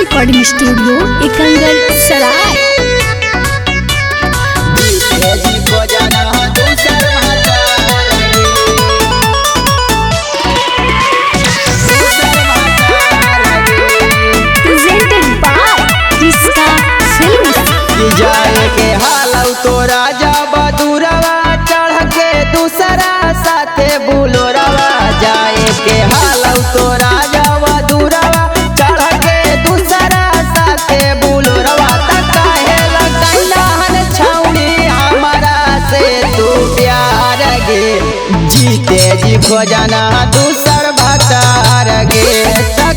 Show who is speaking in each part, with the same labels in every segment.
Speaker 1: Recording studio Ekangar सराय। Presented by जिसका film
Speaker 2: जाए के हालौ तो राजा बदुरवा चढ़ के दूसरा साथे बुलोरवा। जाए के हालौ तो राजा बदुरवा चढ़ के दूसरा साथे बुलोरवा। काहे लगैला हन छौड़ी हमारा से तू प्यार गे। जीते जी खोजना दूसर भतार गे।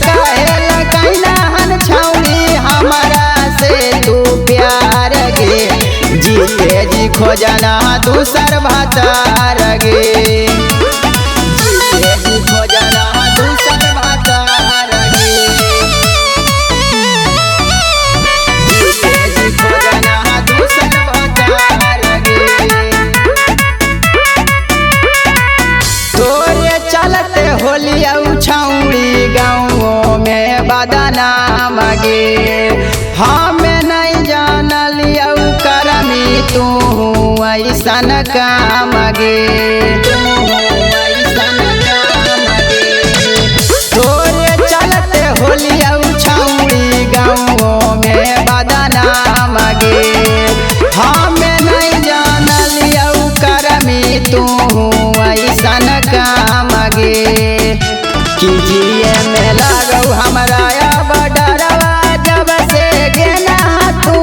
Speaker 2: काहे लगैला हन छौड़ी हमारा से तू प्यार गे। जीते जी खोजना दूसर भतार गे। जीते जी खोजना दूसर भतार गे। जीते जी खोजना दूसर भतार गे। तोरे चलते होलिया छौड़ी गाँवों में बदनाम गे। हमें नहीं जानलिया करमी तू ऐसन काम गे। तोरे चलते होलिया छौड़ी गाँवों में बदनाम गे। हमें नहीं जानलिया करमी तू ऐसन काम गे। कीजिए में लागौ हमरा बडरवा जब से गेना तू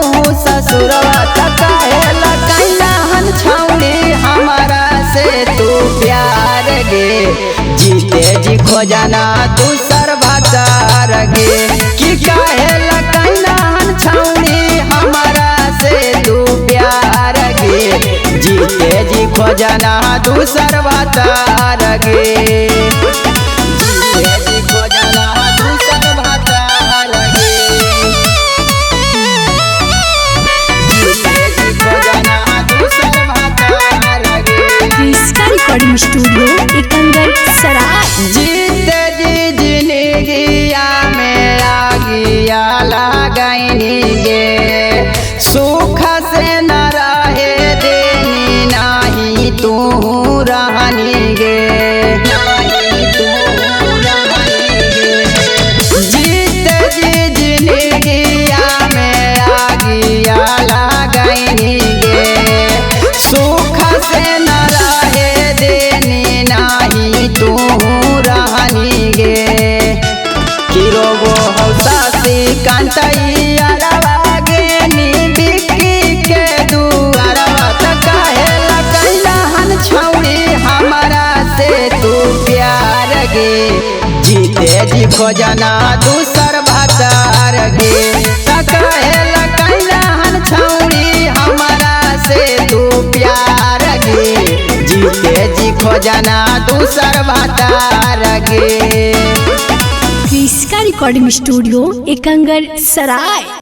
Speaker 2: ससुरवा। काहे लगैला हन छौड़ी हमारा से तू प्यार गे। जीते जी खोजना दूसर भतार गे। कि काहे लगैला हन छौड़ी हमारा से तू प्यार गे। जीते जी खोजना दूसर भतार गे।
Speaker 1: रिकॉर्डिंग स्टूडियो एकंगर सराय।
Speaker 2: जीते जी जिंदगिया में आगिया लगाइनी गे। सुख से न रहे देनी नाही तू रहनी गे। जीते जी जिंदगिया में आगिया लगाइनी गे। सुख से न रहे देनी नाही तू रहनी गे। किरोगो हौसासी कांतई अरवा गेनी बिक्की के दुआरवा। काहे लगैला हन छौड़ी हमारा से तू प्यार गे। जीते जी खोजना दूसर भतार गे। काहे लगैला हन छौड़ी हमारा से तू प्यार गे। जीते जी खोजना दूसर भतार गे।
Speaker 1: रिकॉर्डिंग स्टूडियो एकंगर सराय।